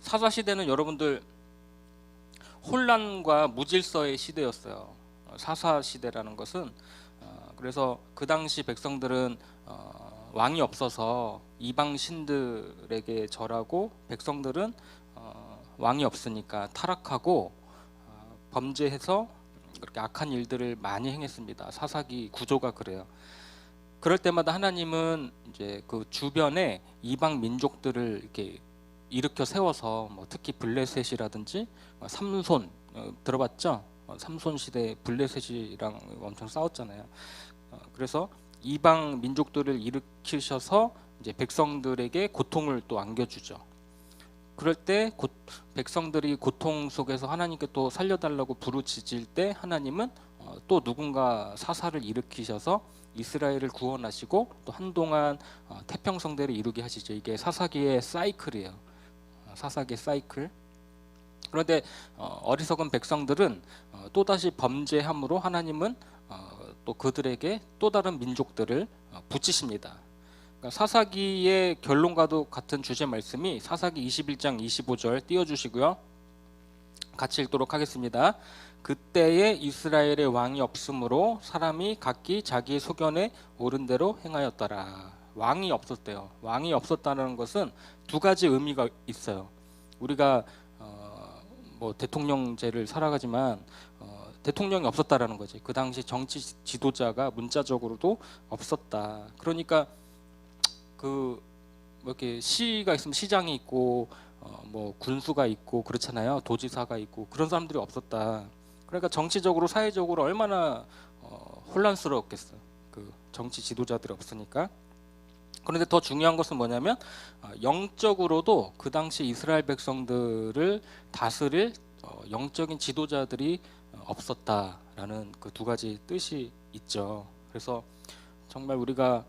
사사시대는 여러분들 혼란과 무질서의 시대였어요. 사사시대라는 것은 그래서 그 당시 백성들은 왕이 없어서 이방 신들에게 절하고, 백성들은 왕이 없으니까 타락하고 범죄해서 그렇게 악한 일들을 많이 행했습니다. 사사기 구조가 그래요. 그럴 때마다 하나님은 이제 그 주변에 이방 민족들을 이렇게 일으켜 세워서 특히 블레셋이라든지 삼손 들어봤죠? 삼손 시대 블레셋이랑 엄청 싸웠잖아요. 그래서 이방 민족들을 일으키셔서 이제 백성들에게 고통을 또 안겨주죠. 그럴 때 백성들이 고통 속에서 하나님께 또 살려달라고 부르짖을 때 하나님은 또 누군가 사사를 일으키셔서 이스라엘을 구원하시고 또 한동안 태평성대를 이루게 하시죠. 이게 사사기의 사이클이에요. 사사기의 사이클. 그런데 어리석은 백성들은 또다시 범죄함으로 하나님은 또 그들에게 또 다른 민족들을 붙이십니다. 그러니까 사사기의 결론과도 같은 주제 말씀이 사사기 21장 25절 띄워주시고요. 같이 읽도록 하겠습니다. 그때에 이스라엘의 왕이 없으므로 사람이 각기 자기의 소견에 옳은 대로 행하였더라. 왕이 없었대요. 왕이 없었다는 것은 두 가지 의미가 있어요. 우리가 대통령제를 살아가지만 대통령이 없었다라는 거지. 그 당시 정치 지도자가 문자적으로도 없었다. 그러니까 이렇게 시가 있으면 시장이 있고 군수가 있고 그렇잖아요. 도지사가 있고 그런 사람들이 없었다. 그러니까 정치적으로 사회적으로 얼마나 혼란스러웠겠어요. 그 정치 지도자들이 없으니까. 그런데 더 중요한 것은 뭐냐면 영적으로도 그 당시 이스라엘 백성들을 다스릴 영적인 지도자들이 없었다라는 그 두 가지 뜻이 있죠. 그래서 정말 우리가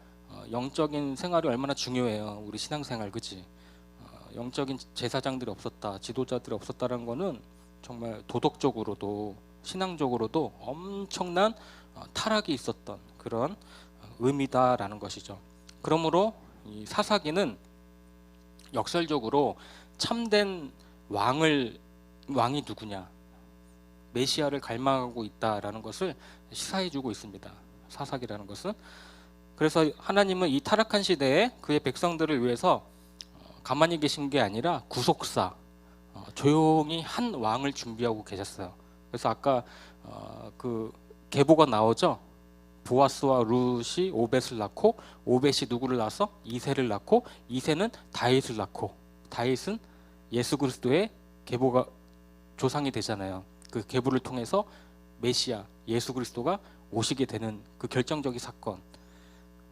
영적인 생활이 얼마나 중요해요. 우리 신앙생활, 그치? 영적인 제사장들이 없었다, 지도자들이 없었다는 거는 정말 도덕적으로도 신앙적으로도 엄청난 타락이 있었던 그런 의미다라는 것이죠. 그러므로 이 사사기는 역설적으로 참된 왕이 누구냐, 메시아를 갈망하고 있다라는 것을 시사해주고 있습니다. 사사기라는 것은. 그래서 하나님은 이 타락한 시대에 그의 백성들을 위해서 가만히 계신 게 아니라 구속사, 조용히 한 왕을 준비하고 계셨어요. 그래서 아까 그 계보가 나오죠. 보아스와 룻이 오벳을 낳고, 오벳이 누구를 낳아서 이새를 낳고, 이새는 다윗을 낳고, 다윗은 예수 그리스도의 계보가 조상이 되잖아요. 그 계보를 통해서 메시아 예수 그리스도가 오시게 되는 그 결정적인 사건.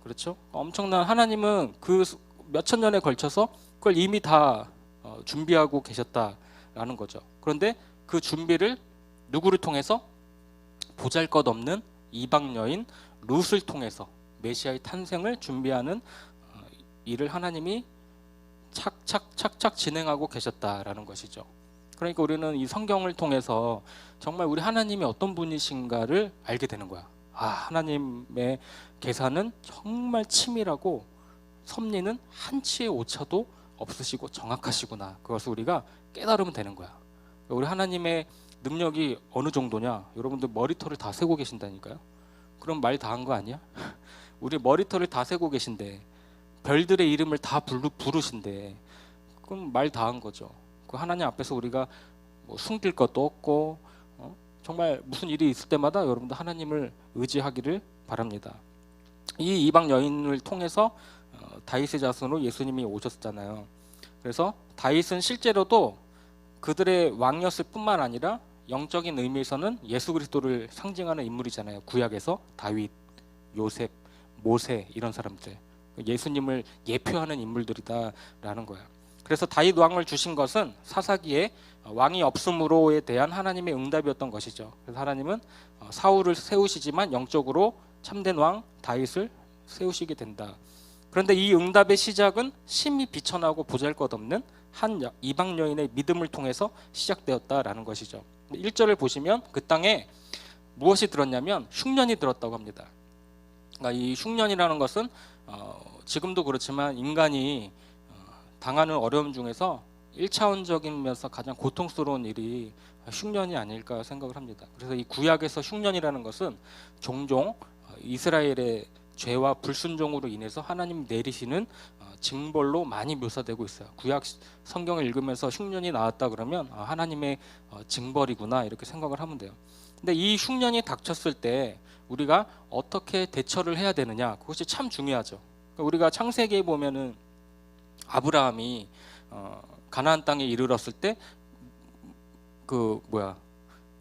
그렇죠? 엄청난, 하나님은 그 몇천 년에 걸쳐서 그걸 이미 다 준비하고 계셨다라는 거죠. 그런데 그 준비를 누구를 통해서? 보잘것없는 이방 여인 룻을 통해서 메시아의 탄생을 준비하는 일을 하나님이 착착 진행하고 계셨다라는 것이죠. 그러니까 우리는 이 성경을 통해서 정말 우리 하나님이 어떤 분이신가를 알게 되는 거야. 하나님의 계산은 정말 치밀하고 섭리는 한치의 오차도 없으시고 정확하시구나. 그것을 우리가 깨달으면 되는 거야. 우리 하나님의 능력이 어느 정도냐? 여러분들 머리털을 다 세고 계신다니까요. 그럼 말 다 한 거 아니야? 우리 머리털을 다 세고 계신데, 별들의 이름을 다 부르신데, 그럼 말 다 한 거죠. 그 하나님 앞에서 우리가 숨길 것도 없고, 정말 무슨 일이 있을 때마다 여러분들 하나님을 의지하기를 바랍니다. 이 이방 여인을 통해서 다윗의 자손으로 예수님이 오셨잖아요. 그래서 다윗은 실제로도 그들의 왕이었을 뿐만 아니라 영적인 의미에서는 예수 그리스도를 상징하는 인물이잖아요. 구약에서 다윗, 요셉, 모세 이런 사람들, 예수님을 예표하는 인물들이다라는 거야. 그래서 다윗 왕을 주신 것은 사사기에 왕이 없음으로에 대한 하나님의 응답이었던 것이죠. 그래서 하나님은 사울을 세우시지만 영적으로 참된 왕 다윗을 세우시게 된다. 그런데 이 응답의 시작은 심히 비천하고 보잘것없는 한 이방 여인의 믿음을 통해서 시작되었다라는 것이죠. 1절을 보시면 그 땅에 무엇이 들었냐면 흉년이 들었다고 합니다. 그러니까 이 흉년이라는 것은 지금도 그렇지만 인간이 당하는 어려움 중에서 1차원적이면서 가장 고통스러운 일이 흉년이 아닐까 생각을 합니다. 그래서 이 구약에서 흉년이라는 것은 종종 이스라엘의 죄와 불순종으로 인해서 하나님 내리시는 징벌로 많이 묘사되고 있어요. 구약 성경을 읽으면서 흉년이 나왔다 그러면 하나님의 징벌이구나 이렇게 생각을 하면 돼요. 근데 이 흉년이 닥쳤을 때 우리가 어떻게 대처를 해야 되느냐, 그것이 참 중요하죠. 그러니까 우리가 창세기에 보면은 아브라함이 가나안 땅에 이르렀을 때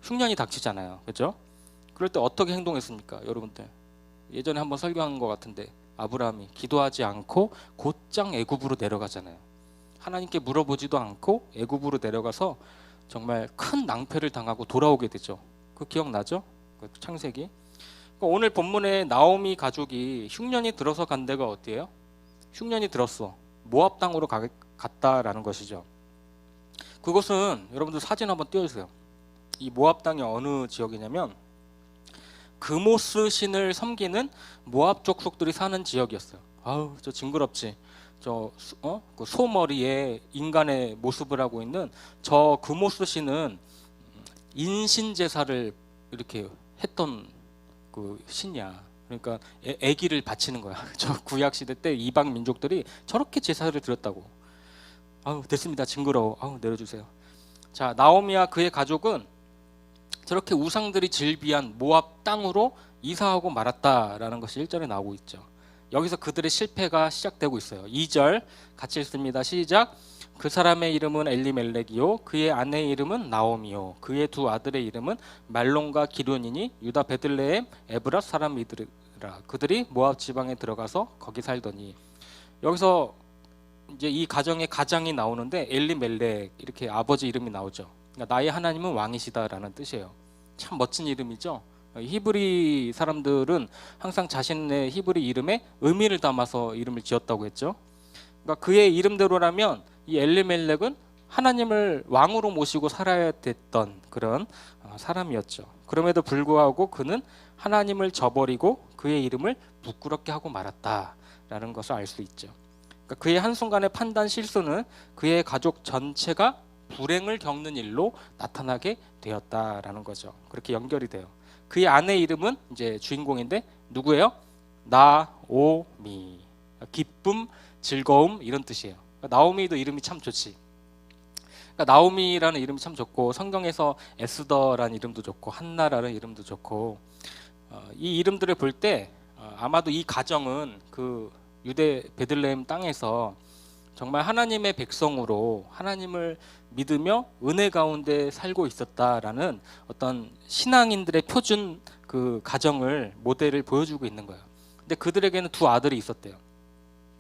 흉년이 닥치잖아요. 그렇죠? 그럴 때 어떻게 행동했습니까? 여러분들 예전에 한번 설교한 것 같은데 아브라함이 기도하지 않고 곧장 애굽으로 내려가잖아요. 하나님께 물어보지도 않고 애굽으로 내려가서 정말 큰 낭패를 당하고 돌아오게 되죠. 그 기억나죠? 그 창세기. 그러니까 오늘 본문에 나오미 가족이 흉년이 들어서 간 데가 어디예요? 흉년이 들었어. 모압 땅으로 갔다라는 것이죠. 그것은 여러분들 사진 한번 띄워주세요. 이 모압 땅이 어느 지역이냐면 그모스 신을 섬기는 모압 족속들이 사는 지역이었어요. 아우 저 징그럽지. 그 소머리에 인간의 모습을 하고 있는 저 그모스 신은 인신 제사를 이렇게 했던 그 신이야. 그러니까 애기를 바치는 거야. 저 구약 시대 때 이방 민족들이 저렇게 제사를 드렸다고. 아우 됐습니다. 징그러워. 아우 내려주세요. 자, 나오미와 그의 가족은 저렇게 우상들이 즐비한 모압 땅으로 이사하고 말았다라는 것이 1절에 나오고 있죠. 여기서 그들의 실패가 시작되고 있어요. 2절 같이 읽습니다. 시작. 그 사람의 이름은 엘리멜렉이요 그의 아내의 이름은 나오미요 그의 두 아들의 이름은 말론과 기론이니 유다 베들레헴 에브랏 사람이더라. 그들이 모압 지방에 들어가서 거기 살더니. 여기서 이제 이 가정의 가장이 나오는데 엘리멜렉 이렇게 아버지 이름이 나오죠. 그러니까 나의 하나님은 왕이시다라는 뜻이에요. 참 멋진 이름이죠. 히브리 사람들은 항상 자신의 히브리 이름에 의미를 담아서 이름을 지었다고 했죠. 그러니까 그의 이름대로라면 이 엘리멜렉은 하나님을 왕으로 모시고 살아야 됐던 그런 사람이었죠. 그럼에도 불구하고 그는 하나님을 저버리고 그의 이름을 부끄럽게 하고 말았다라는 것을 알 수 있죠. 그러니까 그의 한순간의 판단 실수는 그의 가족 전체가 불행을 겪는 일로 나타나게 되었다라는 거죠. 그렇게 연결이 돼요. 그의 아내의 이름은 이제 주인공인데 누구예요? 나오미. 기쁨, 즐거움 이런 뜻이에요. 그러니까 나오미도 이름이 참 좋지. 그러니까 나오미라는 이름이 참 좋고 성경에서 에스더라는 이름도 좋고 한나라는 이름도 좋고 이 이름들을 볼 때 아마도 이 가정은 그 유대 베들레헴 땅에서 정말 하나님의 백성으로 하나님을 믿으며 은혜 가운데 살고 있었다라는 어떤 신앙인들의 표준 그 가정을 모델을 보여주고 있는 거예요. 근데 그들에게는 두 아들이 있었대요.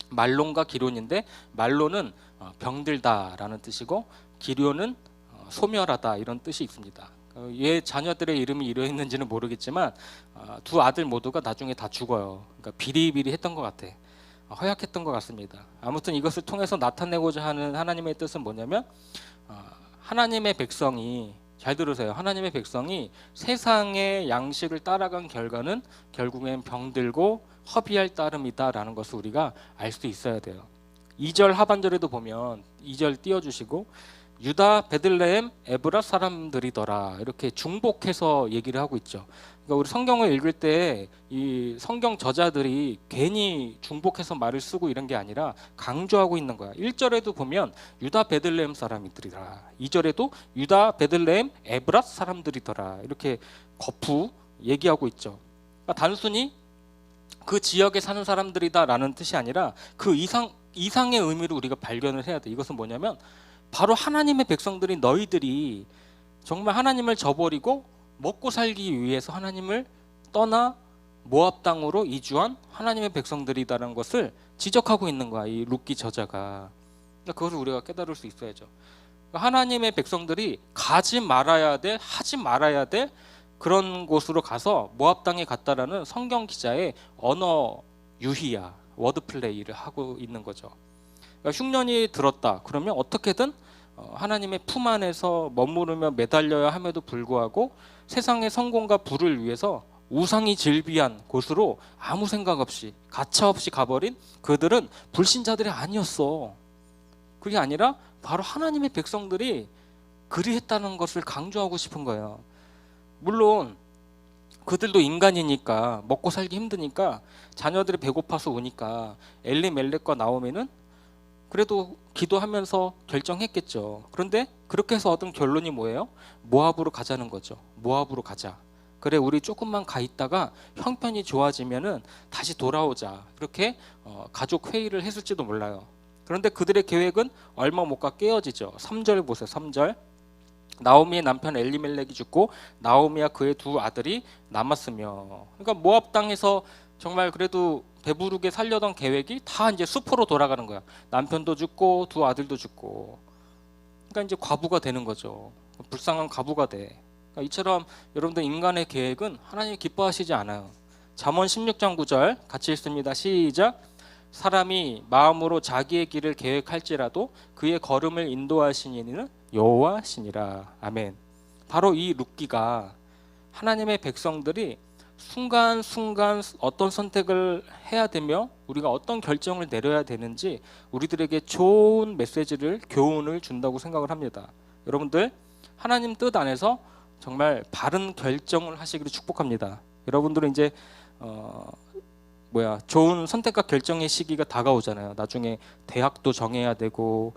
말론과 기론인데 말론은 병들다라는 뜻이고 기론은 소멸하다 이런 뜻이 있습니다. 얘 자녀들의 이름이 이러 있는지는 모르겠지만 두 아들 모두가 나중에 다 죽어요. 그러니까 비리비리했던 것 같아. 허약했던 것 같습니다. 아무튼 이것을 통해서 나타내고자 하는 하나님의 뜻은 뭐냐면 하나님의 백성이 잘 들으세요. 하나님의 백성이 세상의 양식을 따라간 결과는 결국엔 병들고 허비할 따름이다라는 것을 우리가 알 수 있어야 돼요. 2절 하반절에도 보면 2절 띄워주시고 유다 베들레헴 에브랏 사람들이더라 이렇게 중복해서 얘기를 하고 있죠. 그러니까 우리 성경을 읽을 때 이 성경 저자들이 괜히 중복해서 말을 쓰고 이런 게 아니라 강조하고 있는 거야. 1절에도 보면 유다 베들레헴 사람이더라. 2절에도 유다 베들레헴 에브랏 사람들이더라. 이렇게 거푸 얘기하고 있죠. 그러니까 단순히 그 지역에 사는 사람들이다라는 뜻이 아니라 그 이상의 의미를 우리가 발견을 해야 돼. 이것은 뭐냐면 바로 하나님의 백성들인 너희들이 정말 하나님을 저버리고 먹고 살기 위해서 하나님을 떠나 모압 땅으로 이주한 하나님의 백성들이다라는 것을 지적하고 있는 거야. 이 룻기 저자가. 그러니까 그것을 우리가 깨달을 수 있어야죠. 그러니까 하나님의 백성들이 가지 말아야 될, 하지 말아야 될 그런 곳으로 가서 모압 땅에 갔다라는 성경 기자의 언어 유희야, 워드 플레이를 하고 있는 거죠. 그러니까 흉년이 들었다. 그러면 어떻게든 하나님의 품 안에서 머무르며 매달려야 함에도 불구하고 세상의 성공과 부를 위해서 우상이 즐비한 곳으로 아무 생각 없이 가차 없이 가버린 그들은 불신자들이 아니었어. 그게 아니라 바로 하나님의 백성들이 그리했다는 것을 강조하고 싶은 거예요. 물론 그들도 인간이니까 먹고 살기 힘드니까 자녀들이 배고파서 오니까 엘리멜렉과 나오미는 그래도 기도하면서 결정했겠죠. 그런데 그렇게 해서 얻은 결론이 뭐예요? 모압으로 가자는 거죠. 모압으로 가자. 그래, 우리 조금만 가 있다가 형편이 좋아지면은 다시 돌아오자. 그렇게 가족 회의를 했을지도 몰라요. 그런데 그들의 계획은 얼마 못 가 깨어지죠. 3절 보세요. 3절. 나오미의 남편 엘리멜렉이 죽고 나오미와 그의 두 아들이 남았으며, 그러니까 모압 땅에서 정말 그래도 배부르게 살려던 계획이 다 이제 수포로 돌아가는 거야. 남편도 죽고 두 아들도 죽고. 그러니까 이제 과부가 되는 거죠. 불쌍한 과부가 돼. 그러니까 이처럼 여러분들 인간의 계획은 하나님이 기뻐하시지 않아요. 잠언 16장 9절 같이 읽습니다. 시작. 사람이 마음으로 자기의 길을 계획할지라도 그의 걸음을 인도하시는 이는 여호와시니라. 아멘. 바로 이 룻기가 하나님의 백성들이 순간순간 어떤 선택을 해야 되며 우리가 어떤 결정을 내려야 되는지 우리들에게 좋은 메시지를, 교훈을 준다고 생각을 합니다. 여러분들 하나님 뜻 안에서 정말 바른 결정을 하시기를 축복합니다. 여러분들은 이제 좋은 선택과 결정의 시기가 다가오잖아요. 나중에 대학도 정해야 되고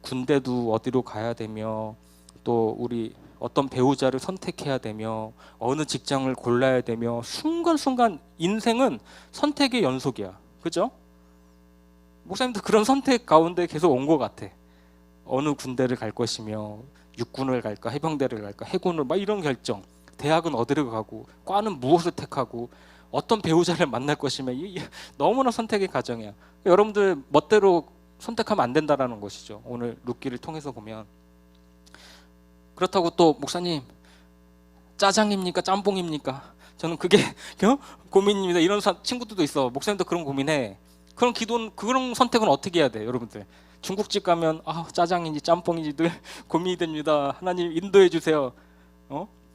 군대도 어디로 가야 되며 또 우리 어떤 배우자를 선택해야 되며 어느 직장을 골라야 되며 순간순간 인생은 선택의 연속이야. 그죠? 목사님도 그런 선택 가운데 계속 온 것 같아. 어느 군대를 갈 것이며 육군을 갈까 해병대를 갈까 해군을 막 이런 결정. 대학은 어디로 가고 과는 무엇을 택하고 어떤 배우자를 만날 것이며 너무나 선택의 과정이야. 여러분들 멋대로 선택하면 안 된다라는 것이죠. 오늘 룻기를 통해서 보면. 그렇다고 또 목사님 짜장입니까 짬뽕입니까? 저는 그게 고민입니다. 이런 친구들도 있어. 목사님도 그런 고민해. 그런 그런 선택은 어떻게 해야 돼, 여러분들? 중국집 가면 짜장인지 짬뽕인지 늘 고민이 됩니다. 하나님 인도해 주세요.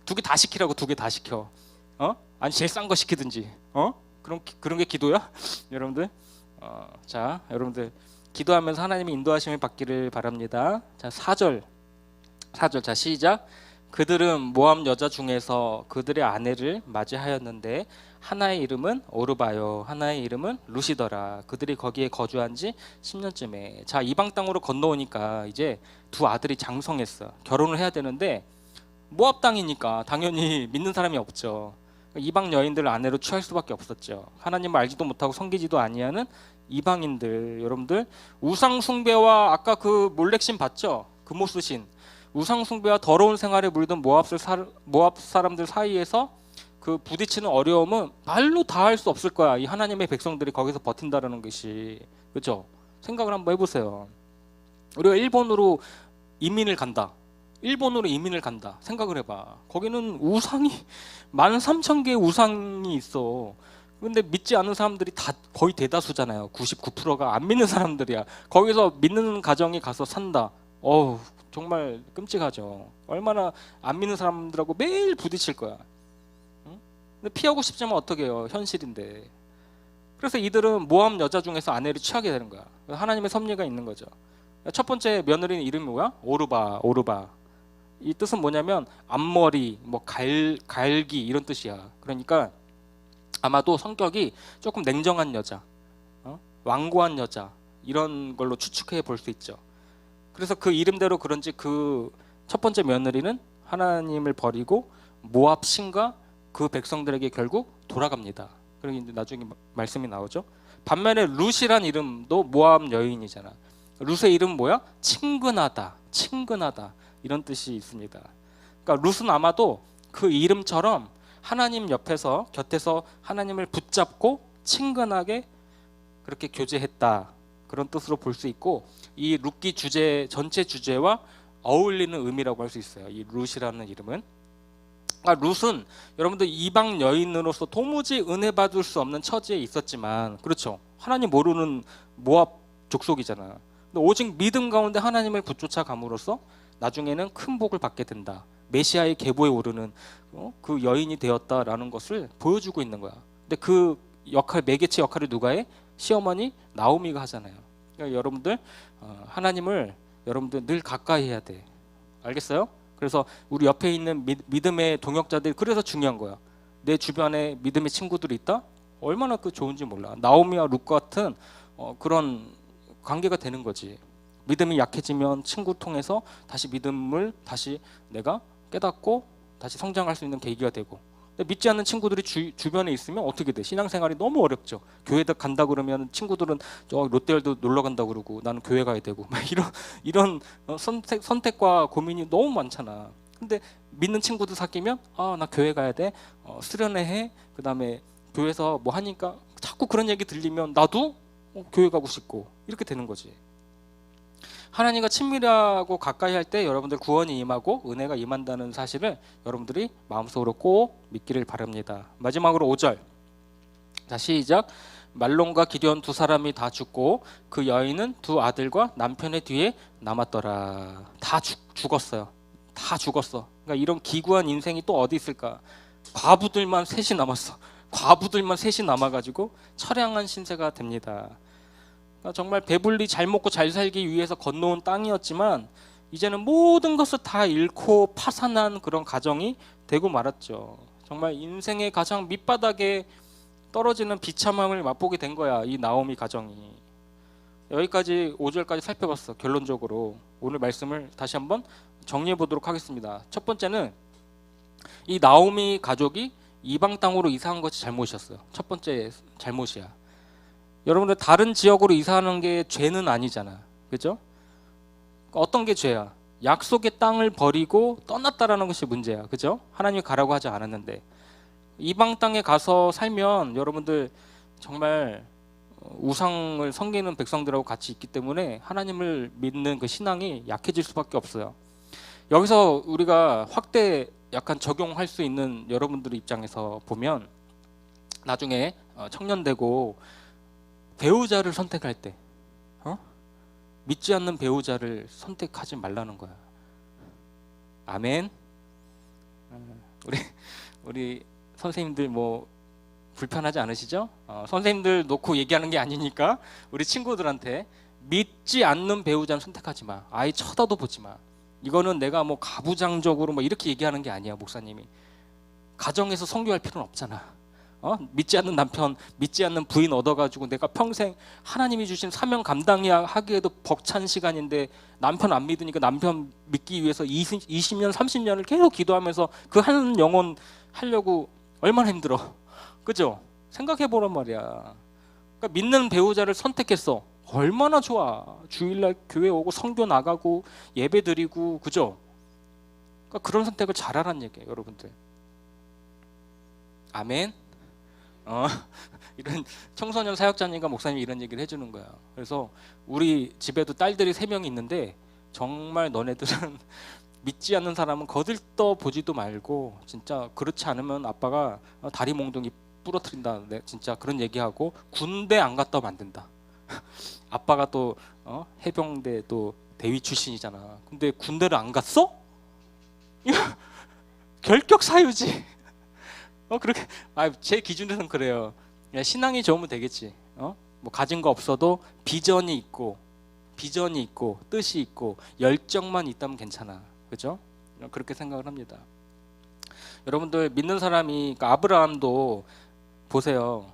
두 개 다 시키라고, 두 개 다 시켜. 아니 제일 싼 거 시키든지. 그런 게 기도야? 여러분들. 자, 여러분들 기도하면서 하나님의 인도하심을 받기를 바랍니다. 자, 4절. 자, 시작. 그들은 모압 여자 중에서 그들의 아내를 맞이하였는데 하나의 이름은 오르바요, 하나의 이름은 루시더라. 그들이 거기에 거주한 지 10년쯤에. 자, 이방 땅으로 건너오니까 이제 두 아들이 장성했어. 결혼을 해야 되는데 모압 땅이니까 당연히 믿는 사람이 없죠. 이방 여인들을 아내로 취할 수밖에 없었죠. 하나님을 알지도 못하고 섬기지도 아니하는 이방인들. 여러분들 우상 숭배와 아까 그 몰렉신 봤죠? 금오스신. 우상 숭배와 더러운 생활에 물든 모압 사람들 사이에서 그 부딪히는 어려움은 말로 다 할 수 없을 거야. 이 하나님의 백성들이 거기서 버틴다라는 것이. 그렇죠? 생각을 한번 해보세요. 우리가 일본으로 이민을 간다. 생각을 해봐. 거기는 우상이 13,000개의 우상이 있어. 근데 믿지 않는 사람들이 다 거의 대다수잖아요. 99%가 안 믿는 사람들이야. 거기서 믿는 가정이 가서 산다. 정말 끔찍하죠. 얼마나 안 믿는 사람들하고 매일 부딪힐 거야. 응? 근데 피하고 싶지만 어떻게 해요? 현실인데. 그래서 이들은 모압 여자 중에서 아내를 취하게 되는 거야. 하나님의 섭리가 있는 거죠. 첫 번째 며느리는 이름이 뭐야? 오르바. 이 뜻은 뭐냐면 앞머리, 갈기 이런 뜻이야. 그러니까 아마도 성격이 조금 냉정한 여자, 완고한 여자 이런 걸로 추측해 볼 수 있죠. 그래서 그 이름대로 그런지 그 첫 번째 며느리는 하나님을 버리고 모압 신과 그 백성들에게 결국 돌아갑니다. 그리고 이제 나중에 말씀이 나오죠. 반면에 룻이란 이름도 모압 여인이잖아. 룻의 이름 뭐야? 친근하다 이런 뜻이 있습니다. 그러니까 룻은 아마도 그 이름처럼 하나님 곁에서 하나님을 붙잡고 친근하게 그렇게 교제했다, 그런 뜻으로 볼 수 있고, 이 룻기 전체 주제와 어울리는 의미라고 할 수 있어요. 이 룻이라는 이름은. 룻은 여러분들 이방 여인으로서 도무지 은혜 받을 수 없는 처지에 있었지만, 그렇죠, 하나님 모르는 모압 족속이잖아. 근데 오직 믿음 가운데 하나님을 붙쫓아 감으로써 나중에는 큰 복을 받게 된다. 메시아의 계보에 오르는 그 여인이 되었다라는 것을 보여주고 있는 거야. 근데 그 매개체 역할을 누가 해? 시어머니 나오미가 하잖아요. 그러니까 여러분들 하나님을 여러분들 늘 가까이 해야 돼. 알겠어요? 그래서 우리 옆에 있는 믿음의 동역자들이 그래서 중요한 거야. 내 주변에 믿음의 친구들이 있다? 얼마나 그 좋은지 몰라. 나오미와 룻 같은 그런 관계가 되는 거지. 믿음이 약해지면 친구 통해서 다시 믿음을 다시 내가 깨닫고 다시 성장할 수 있는 계기가 되고. 근데 믿지 않는 친구들이 주변에 있으면 어떻게 돼? 신앙생활이 너무 어렵죠. 교회 간다 그러면 친구들은 저 롯데월드 놀러 간다 그러고 나는 교회 가야 되고 막 이런 선택과 고민이 너무 많잖아. 근데 믿는 친구들 사귀면 나 교회 가야 돼. 수련회 해. 그다음에 교회에서 뭐 하니까 자꾸 그런 얘기 들리면 나도 교회 가고 싶고 이렇게 되는 거지. 하나님과 친밀하고 가까이 할 때 여러분들 구원이 임하고 은혜가 임한다는 사실을 여러분들이 마음속으로 꼭 믿기를 바랍니다. 마지막으로 5절. 자, 시작. 말론과 기드온 두 사람이 다 죽고 그 여인은 두 아들과 남편의 뒤에 남았더라. 다 죽었어요. 다 죽었어. 그러니까 이런 기구한 인생이 또 어디 있을까? 과부들만 셋이 남았어. 과부들만 셋이 남아가지고 처량한 신세가 됩니다. 정말 배불리 잘 먹고 잘 살기 위해서 건너온 땅이었지만 이제는 모든 것을 다 잃고 파산한 그런 가정이 되고 말았죠. 정말 인생의 가장 밑바닥에 떨어지는 비참함을 맛보게 된 거야, 이 나오미 가정이. 여기까지 5절까지 살펴봤어. 결론적으로 오늘 말씀을 다시 한번 정리해 보도록 하겠습니다. 첫 번째는 이 나오미 가족이 이방 땅으로 이사한 것이 잘못이었어요. 첫 번째 잘못이야. 여러분들 다른 지역으로 이사하는 게 죄는 아니잖아. 그죠? 어떤 게 죄야? 약속의 땅을 버리고 떠났다라는 것이 문제야. 그죠? 하나님이 가라고 하지 않았는데. 이방 땅에 가서 살면 여러분들 정말 우상을 섬기는 백성들하고 같이 있기 때문에 하나님을 믿는 그 신앙이 약해질 수밖에 없어요. 여기서 우리가 확대 약간 적용할 수 있는 여러분들의 입장에서 보면 나중에 청년 되고 배우자를 선택할 때 믿지 않는 배우자를 선택하지 말라는 거야. 아멘. 우리 선생님들 뭐 불편하지 않으시죠? 선생님들 놓고 얘기하는 게 아니니까 우리 친구들한테 믿지 않는 배우자는 선택하지 마. 아예 쳐다도 보지 마. 이거는 내가 뭐 가부장적으로 뭐 이렇게 얘기하는 게 아니야, 목사님이. 가정에서 성교할 필요는 없잖아. 믿지 않는 남편, 믿지 않는 부인 얻어가지고 내가 평생 하나님이 주신 사명 감당하기에도 벅찬 시간인데 남편 안 믿으니까 남편 믿기 위해서 20년, 30년을 계속 기도하면서 그 한 영혼 하려고 얼마나 힘들어. 그죠? 생각해보란 말이야. 그러니까 믿는 배우자를 선택했어. 얼마나 좋아. 주일날 교회 오고 성교 나가고 예배 드리고, 그죠? 그러니까 그런 선택을 잘하란 얘기예요, 여러분들. 아멘. 이런 청소년 사역자님과 목사님이 이런 얘기를 해주는 거야. 그래서 우리 집에도 딸들이 3명이 있는데 정말 너네들은 믿지 않는 사람은 거들떠 보지도 말고 진짜 그렇지 않으면 아빠가 다리 몽둥이 부러뜨린다. 진짜 그런 얘기하고 군대 안 갔다 오면 안 된다. 아빠가 또 해병대 또 대위 출신이잖아. 근데 군대를 안 갔어? 이거 결격 사유지. 그렇게 제 기준에서는 그래요. 신앙이 좋으면 되겠지. 뭐 가진 거 없어도 비전이 있고 뜻이 있고 열정만 있다면 괜찮아. 그죠? 그렇게 생각을 합니다. 여러분들 믿는 사람이 그러니까 아브라함도 보세요.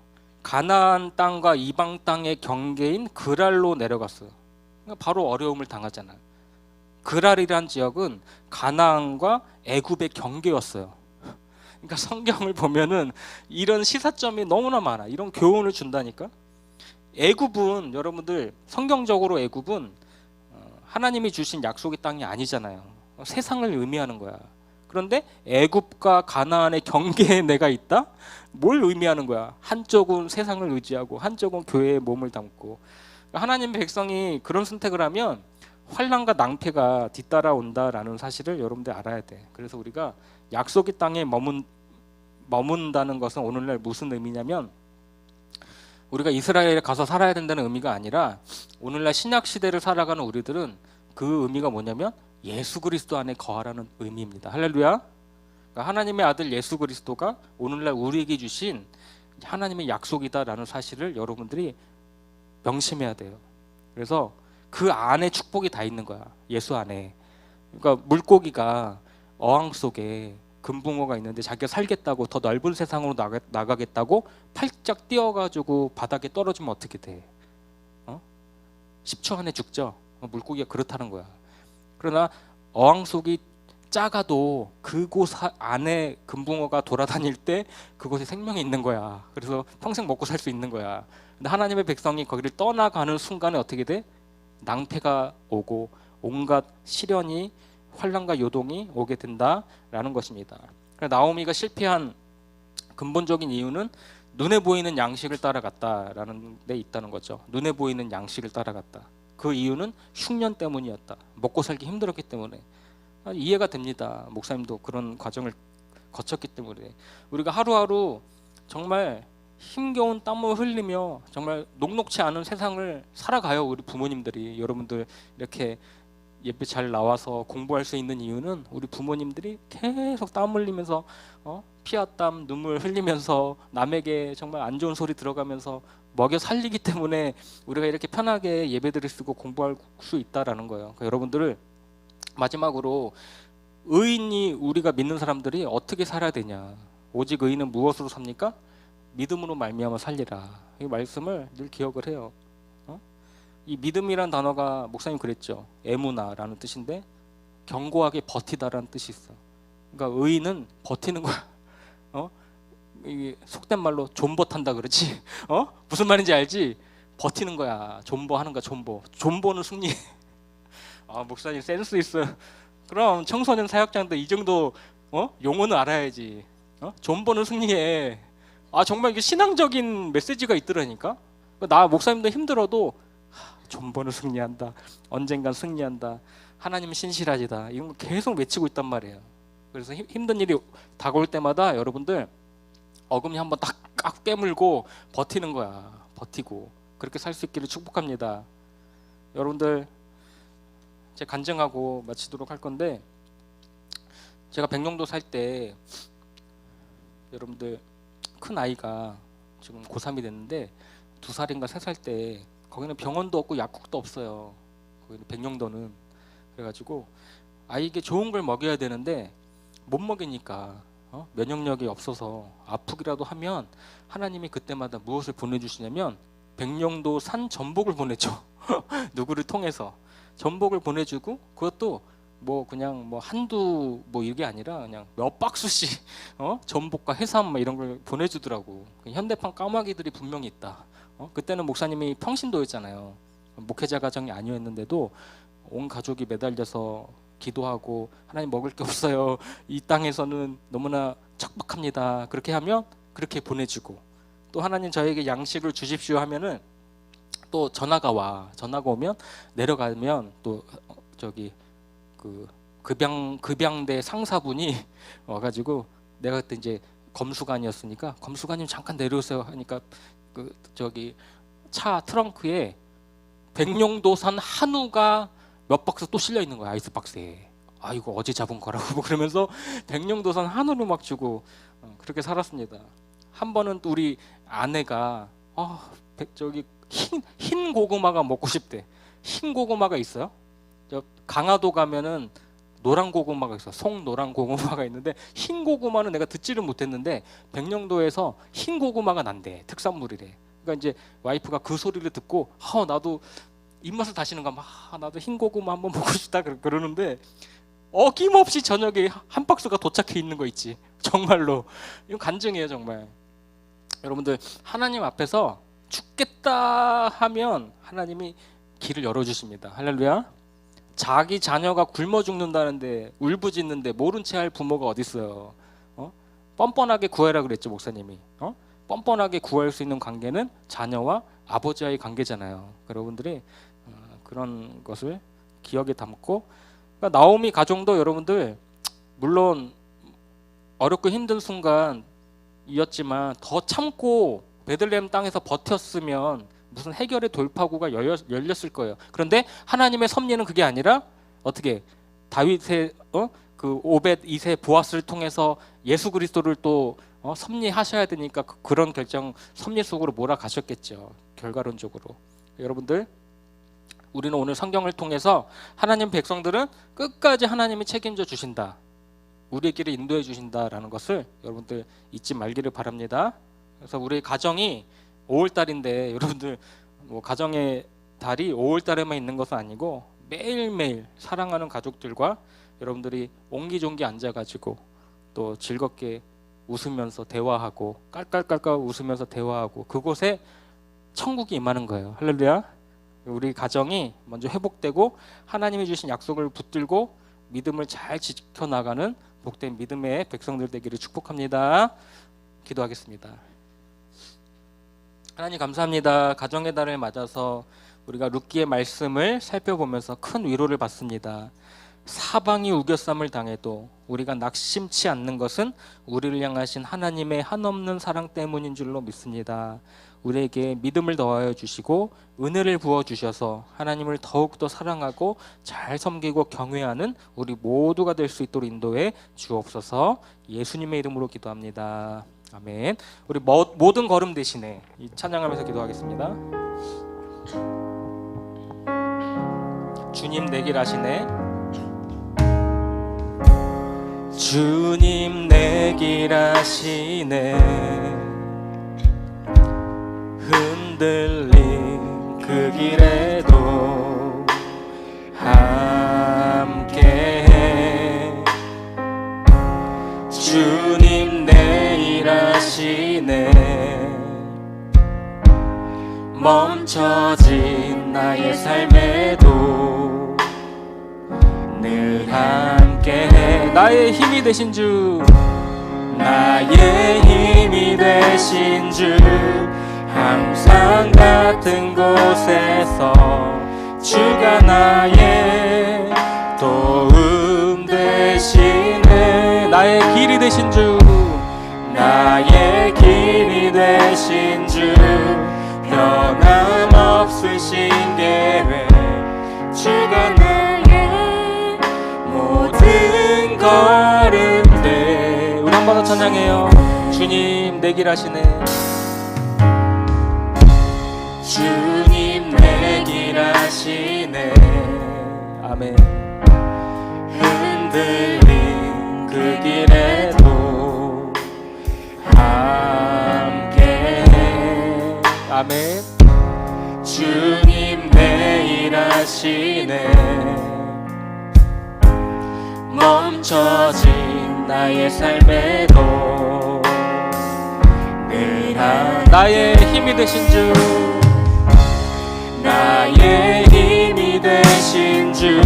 가나안 땅과 이방 땅의 경계인 그랄로 내려갔어요. 그러니까 바로 어려움을 당하잖아. 그랄이란 지역은 가나안과 애굽의 경계였어요. 그러니까 성경을 보면은 이런 시사점이 너무나 많아. 이런 교훈을 준다니까. 애굽은 여러분들 성경적으로 애굽은 하나님이 주신 약속의 땅이 아니잖아요. 세상을 의미하는 거야. 그런데 애굽과 가나안의 경계에 내가 있다? 뭘 의미하는 거야? 한쪽은 세상을 의지하고 한쪽은 교회에 몸을 담고. 하나님의 백성이 그런 선택을 하면 환난과 낭패가 뒤따라온다라는 사실을 여러분들 알아야 돼. 그래서 우리가 약속의 땅에 머문다는 것은 오늘날 무슨 의미냐면 우리가 이스라엘에 가서 살아야 된다는 의미가 아니라 오늘날 신약 시대를 살아가는 우리들은 그 의미가 뭐냐면 예수 그리스도 안에 거하라는 의미입니다. 할렐루야. 그러니까 하나님의 아들 예수 그리스도가 오늘날 우리에게 주신 하나님의 약속이다라는 사실을 여러분들이 명심해야 돼요. 그래서 그 안에 축복이 다 있는 거야. 예수 안에. 그러니까 물고기가 어항 속에 금붕어가 있는데 자기가 살겠다고 더 넓은 세상으로 나가겠다고 팔짝 뛰어가지고 바닥에 떨어지면 어떻게 돼? 10초 안에 죽죠. 물고기가 그렇다는 거야. 그러나 어항 속이 작아도 그곳 안에 금붕어가 돌아다닐 때 그곳에 생명이 있는 거야. 그래서 평생 먹고 살 수 있는 거야. 근데 하나님의 백성이 거기를 떠나가는 순간에 어떻게 돼? 낭패가 오고 온갖 시련이 환난과 요동이 오게 된다라는 것입니다. 나오미가 실패한 근본적인 이유는 눈에 보이는 양식을 따라갔다라는 데 있다는 거죠. 눈에 보이는 양식을 따라갔다. 그 이유는 흉년 때문이었다. 먹고 살기 힘들었기 때문에. 이해가 됩니다. 목사님도 그런 과정을 거쳤기 때문에. 우리가 하루하루 정말 힘겨운 땀을 흘리며 정말 녹록치 않은 세상을 살아가요. 우리 부모님들이. 여러분들 이렇게 예배 잘 나와서 공부할 수 있는 이유는 우리 부모님들이 계속 땀 흘리면서 피와 땀 눈물 흘리면서 남에게 정말 안 좋은 소리 들어가면서 먹여 살리기 때문에 우리가 이렇게 편하게 예배드릴 수 있고 공부할 수 있다라는 거예요. 그러니까 여러분들을 마지막으로 의인이 우리가 믿는 사람들이 어떻게 살아야 되냐. 오직 의인은 무엇으로 삽니까? 믿음으로 말미암아 살리라. 이 말씀을 늘 기억을 해요. 이 믿음이란 단어가 목사님 그랬죠. 에무나라는 뜻인데 견고하게 버티다라는 뜻이 있어. 그러니까 의인은 버티는 거야. 이게 속된 말로 존버탄다 그러지. 무슨 말인지 알지? 버티는 거야. 존버하는 거야. 존버는 승리. 아, 목사님 센스 있어. 그럼 청소년 사역자인데 이 정도 용어는 알아야지. 존버는 승리해. 아, 정말 이게 신앙적인 메시지가 있더라니까. 나 목사님도 힘들어도 존버는 승리한다. 언젠간 승리한다. 하나님은 신실하시다. 이런 거 계속 외치고 있단 말이에요. 그래서 힘든 일이 다가올 때마다 여러분들 어금니 한번 딱 깨물고 버티는 거야. 버티고 그렇게 살 수 있기를 축복합니다. 여러분들 제 간증하고 마치도록 할 건데, 제가 백령도 살 때 여러분들 큰 아이가 지금 고3이 됐는데 2살인가 3살 때 거기는 병원도 없고 약국도 없어요. 거기는 백령도는. 그래가지고 아이에게 좋은 걸 먹여야 되는데 못 먹이니까 면역력이 없어서 아프기라도 하면 하나님이 그때마다 무엇을 보내주시냐면 백령도 산 전복을 보내죠. 누구를 통해서 전복을 보내주고, 그것도 뭐 그냥 뭐 한두 뭐 이게 아니라 그냥 몇 박스씩 전복과 해삼 이런 걸 보내주더라고. 현대판 까마귀들이 분명히 있다. 그때는 목사님이 평신도였잖아요. 목회자 가정이 아니었는데도 온 가족이 매달려서 기도하고 하나님 먹을 게 없어요. 이 땅에서는 너무나 척박합니다. 그렇게 하면 그렇게 보내주고, 또 하나님 저에게 양식을 주십시오 하면은 또 전화가 오면 내려가면 또 저기 그 급양대 상사분이 와가지고, 내가 그때 이제 검수관이었으니까 검수관님 잠깐 내려오세요 하니까 그 저기 차 트렁크에 백령도산 한우가 몇 박스 또 실려 있는 거야. 아이스박스에. 아, 이거 어제 잡은 거라고 뭐 그러면서 백령도산 한우를 막 주고 그렇게 살았습니다. 한 번은 또 우리 아내가 저기 흰 고구마가 먹고 싶대. 흰 고구마가 있어요. 저 강화도 가면은 노란 고구마가 있어. 송노란 고구마가 있는데 흰 고구마는 내가 듣지를 못했는데 백령도에서 흰 고구마가 난대. 특산물이래. 그러니까 이제 와이프가 그 소리를 듣고 나도 입맛을 다시는 거야. 나도 흰 고구마 한번 먹고 싶다 그러는데 어김없이 저녁에 한 박스가 도착해 있는 거 있지. 정말로 이건 간증이에요. 정말. 여러분들 하나님 앞에서 죽겠다 하면 하나님이 길을 열어주십니다. 할렐루야. 자기 자녀가 굶어 죽는다는데 울부짖는데 모른 채 할 부모가 어디 있어요. 뻔뻔하게 구해라 그랬죠 목사님이. 뻔뻔하게 구할 수 있는 관계는 자녀와 아버지와의 관계잖아요. 여러분들이 그런 것을 기억에 담고, 그러니까 나오미 가정도 여러분들 물론 어렵고 힘든 순간이었지만 더 참고 베들레헴 땅에서 버텼으면 무슨 해결의 돌파구가 열렸을 거예요. 그런데 하나님의 섭리는 그게 아니라 어떻게 다윗의 그 오벳 2세 보아스를 통해서 예수 그리스도를 또 섭리하셔야 되니까 그런 결정 섭리 속으로 몰아가셨겠죠. 결과론적으로. 여러분들 우리는 오늘 성경을 통해서 하나님 백성들은 끝까지 하나님이 책임져 주신다, 우리의 길을 인도해 주신다라는 것을 여러분들 잊지 말기를 바랍니다. 그래서 우리 가정이 5월달인데 여러분들 뭐 가정의 달이 5월달에만 있는 것은 아니고 매일매일 사랑하는 가족들과 여러분들이 옹기종기 앉아가지고 또 즐겁게 웃으면서 대화하고 깔깔깔깔 웃으면서 대화하고 그곳에 천국이 임하는 거예요. 할렐루야. 우리 가정이 먼저 회복되고 하나님이 주신 약속을 붙들고 믿음을 잘 지켜나가는 복된 믿음의 백성들 되기를 축복합니다. 기도하겠습니다. 하나님 감사합니다. 가정의 달을 맞아서 우리가 룻기의 말씀을 살펴보면서 큰 위로를 받습니다. 사방이 우겨쌈을 당해도 우리가 낙심치 않는 것은 우리를 향하신 하나님의 한없는 사랑 때문인 줄로 믿습니다. 우리에게 믿음을 더하여 주시고 은혜를 부어 주셔서 하나님을 더욱더 사랑하고 잘 섬기고 경외하는 우리 모두가 될 수 있도록 인도해 주옵소서. 예수님의 이름으로 기도합니다. 아멘. 우리 모든 걸음 대신에 이 찬양하면서 기도하겠습니다. 주님 내 길 아시네. 주님 내 길 아시네. 흔들린 그 길에도 함께해. 주님 내일 하시네. 멈춰진 나의 삶에도 늘 함께해. 나의 힘이 되신 주, 나의 힘이 되신 주, 항상 같은 곳에서 주가 나의 도움 되시네. 나의 길이 되신 주, 나의 길이 되신 주, 변함없으신 계획, 주가 나의 모든 걸음들. 우리 한 번 더 찬양해요. 주님 내 길 아시네. 주님 내 길 아시네. 아멘. 흔들린 그 길에도 함께해. 아멘. 주님 내일 하시네. 멈춰진 나의 삶에도 늘 나의 힘이 되신 주, 나의 힘이 되신 주,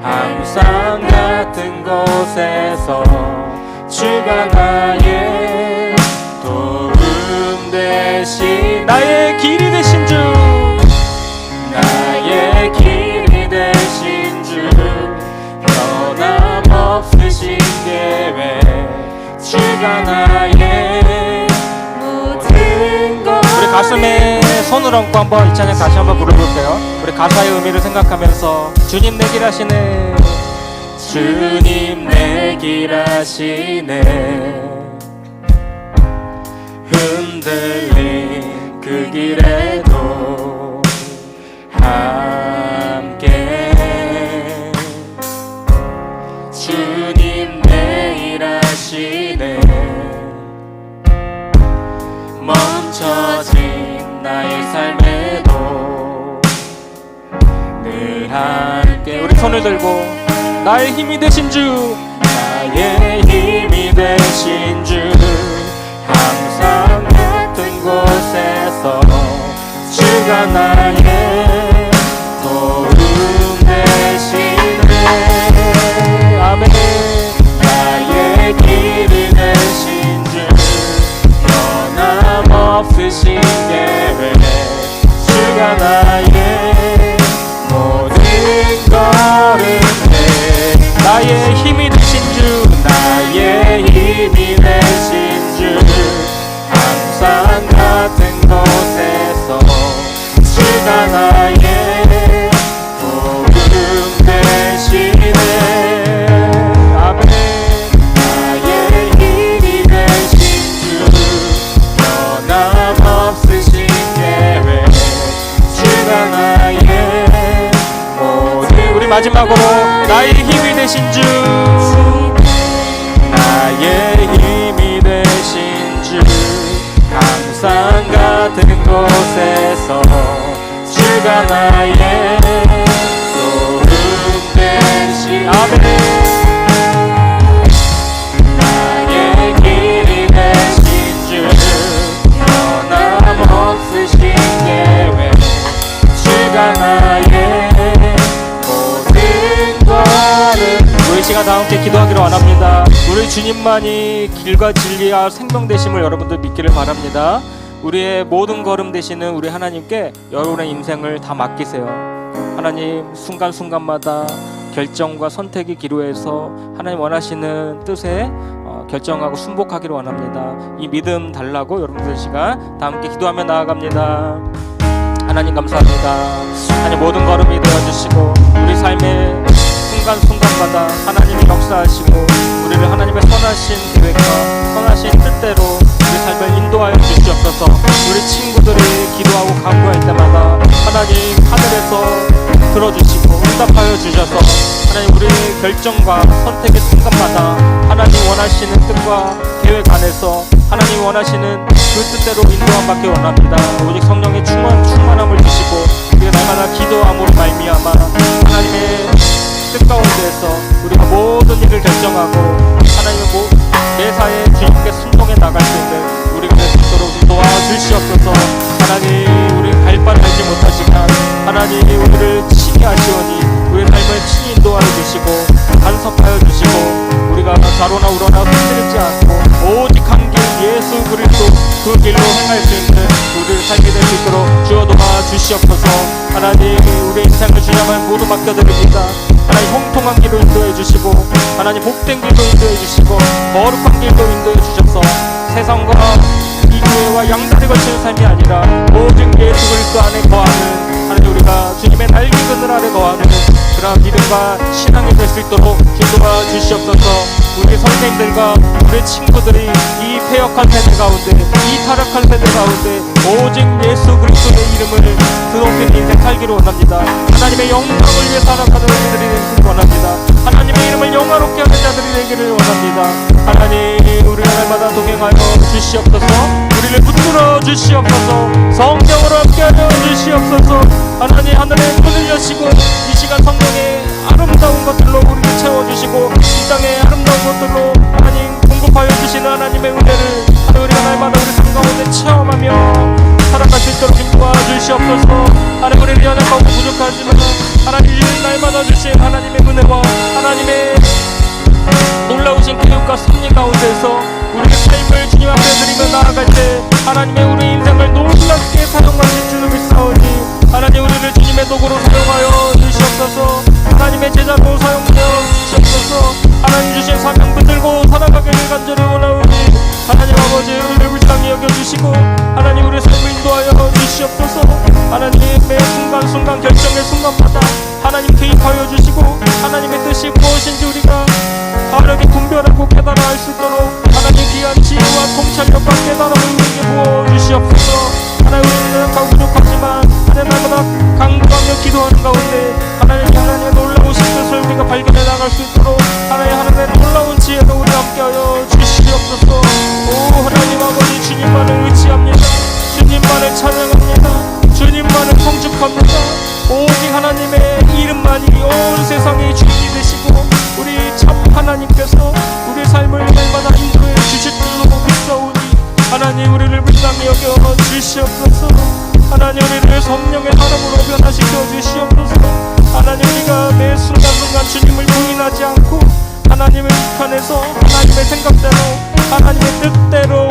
항상 같은 곳에서 주가 나의 도움 되신, 나의 길이 되신 주, 나의 길이 되신 주, 변함없으신 계획, 주가 나의 모든 것. 우리 가슴에 손을 얹고 한번 이 찬양 다시 한번 부르볼게요. 우리 가사의 의미를 생각하면서 주님 내 길 하시네. 주님 내 길 하시네. 흔들린 그 길에도 함께. 주님 내일 하시네. 멈춰진 나의 삶에도 늘 함께. 우리 손을 들고 나의 힘이 되신 주, 나의 힘이 되신 주, 항상 같은 곳에서 주가 나의 도움 되시네. 아멘. 나의 길이 되신 주, 변함없으신 계획, 주가 나의 모든 걸음에. 나의 힘이 되신 주, 나의 힘이 되신 주, 항상 같은 곳에서 주가 나의 도움 되시네. 아멘. 나의 힘이 되신 주, 변함없으신 계획, 주가 나의 마지막으로 나의 힘이 되신 주, 나의 힘이 되신 주, 항상 같은 곳에서 주가 나의 소름 되신 아멘. 나의 길이 되신 주, 변함없으신 계획, 주가 나의 모든 것을. 우리 시간 다 함께 기도하기를 원합니다. 우리 주님만이 길과 진리와 생명 되심을 여러분들 믿기를 바랍니다. 우리의 모든 걸음 되시는 우리 하나님께 여러분의 인생을 다 맡기세요. 하나님, 순간순간마다 결정과 선택이 기로해서 하나님 원하시는 뜻에 결정하고 순복하기를 원합니다. 이 믿음 달라고 여러분들 시간 다 함께 기도하며 나아갑니다. 하나님 감사합니다. 하나님 모든 걸음이 되어주시고 우리 삶의 순간순간마다 하나님이 역사하시고 우리를 하나님의 선하신 계획과 선하신 뜻대로 우리 삶을 인도하여 주시옵소서. 우리 친구들이 기도하고 간구할 때마다 하나님 하늘에서 들어주시고 응답하여 주셔서 하나님 우리의 결정과 선택의 순간마다 하나님 원하시는 뜻과 계획 안에서 하나님 원하시는 그 뜻대로 인도함 받기 원합니다. 오직 성령의 충만함을 주시고 우리가 날마다 기도함으로 말미암아 하나님의 뜻 가운데에서 우리가 모든 일을 결정하고 하나님의 매사에 주님께 순종해 나갈 수 있는 우리가 될 수 있도록 도와주시옵소서. 하나님 우리 갈 바를 알지 못하지만 하나님 우리를 친히 아시오니 우리 삶을 친히 인도하여 주시고 간섭하여 주시고 우리가 좌로나 우로나 흔들리지 않고 오직 한 길 예수 그리스도 그 길로 행할 수 있는 우리를 살게 될 수 있도록 주여 도와주시옵소서. 하나님 우리 인생을 주님만 모두 맡겨드립니다. 하나님 형통한 길로 인도해 주시고 하나님 복된 길로 인도해 주시고 거룩한 길로 인도해 주셔서 세상과 이 교회와 양다리 거치는 삶이 아니라 오직 예수 그리스도 안에 거하는 하나님 우리가 주님의 날개 그늘 아래 거하는 그러한 믿음과 신앙이 될 수 있도록 주도와 주시옵소서. 우리 선생님들과 우리 친구들이 이 폐역한 세대 가운데 이 타락한 세대 가운데 오직 예수 그리스도의 이름을 드높이는 인생 살기를 원합니다. 하나님의 영광을 위해 살아가는 우리들이 되기를 원합니다. 하나님의 이름을 영화롭게 하는 자들이 되기를 원합니다. 하나님 우리 날마다 동행하여 주시옵소서. 우리를 붙들어 주시옵소서. 성령으로 함께하여 주시옵소서. 하나님 하늘의 문을 여시고 이 시간 성령의 아름다운 것들로 우리를 채워주시고 이 땅의 아름다운 것들로 하나님 공급하여 주시는 하나님의 은혜를 우리가 날마다 우리 삶 가운데 체험하며 살아갈 수 있도록 도와주시옵소서. 하나님 우리를 연약하고 부족하지만 하나님 날마다 주신 하나님의 은혜와 하나님의 놀라우신 계획과 섭리 가운데서 우리의 삶을 주님 앞에 드리며 나아갈 때 하나님의 우리 인생을 놀랍게 사용하실 줄을 믿사오니 하나님 우리를 주님의 도구로 사용하여 주시옵소서. 하나님의 제자로 사용되어 주시옵소서. 하나님 주신 사명 붙들고 살아가기를 간절히 원하오니 하나님 아버지 우리를 불쌍히 여겨주시고 하나님 우리의 삶을 인도하여 주시옵소서. 하나님의 순간순간 결정의 순간마다 하나님 개입하여 주시고 하나님의 뜻이 무엇인지 우리가 바르게 분별하고 깨달아 알 수 있도록 하나님 귀한 지혜와 통찰력과 깨달음을 우리에게 부어주시옵소서. 하나님 우리는 다 부족하지만 하나님 날마다 간구하며 기도하는 가운데 하나님의 놀라우신 뜻을 우리가 발견해 나갈 수 있도록 하나님의 놀라운 지혜로 우리 함께하여 주시옵소서. 오 하나님 아버지 주님만을 의지합니다. 주님만을 찬양합니다. 주님만을 성축합니다. 오직 하나님의 이름만이 온 세상의 주인이 되시고 우리 참 하나님께서 우리의 삶을 날마다 인도해 주실 줄로 믿사오니 하나님 우리를 불쌍히 여겨 주시옵소서. 하나님 우리를 성령의 사람으로 변화시켜 주시옵소서. 하나님 우리가 매 순간순간 주님을 부인하지 않고 하나님의 편에서 하나님의 생각대로 하나님의 뜻대로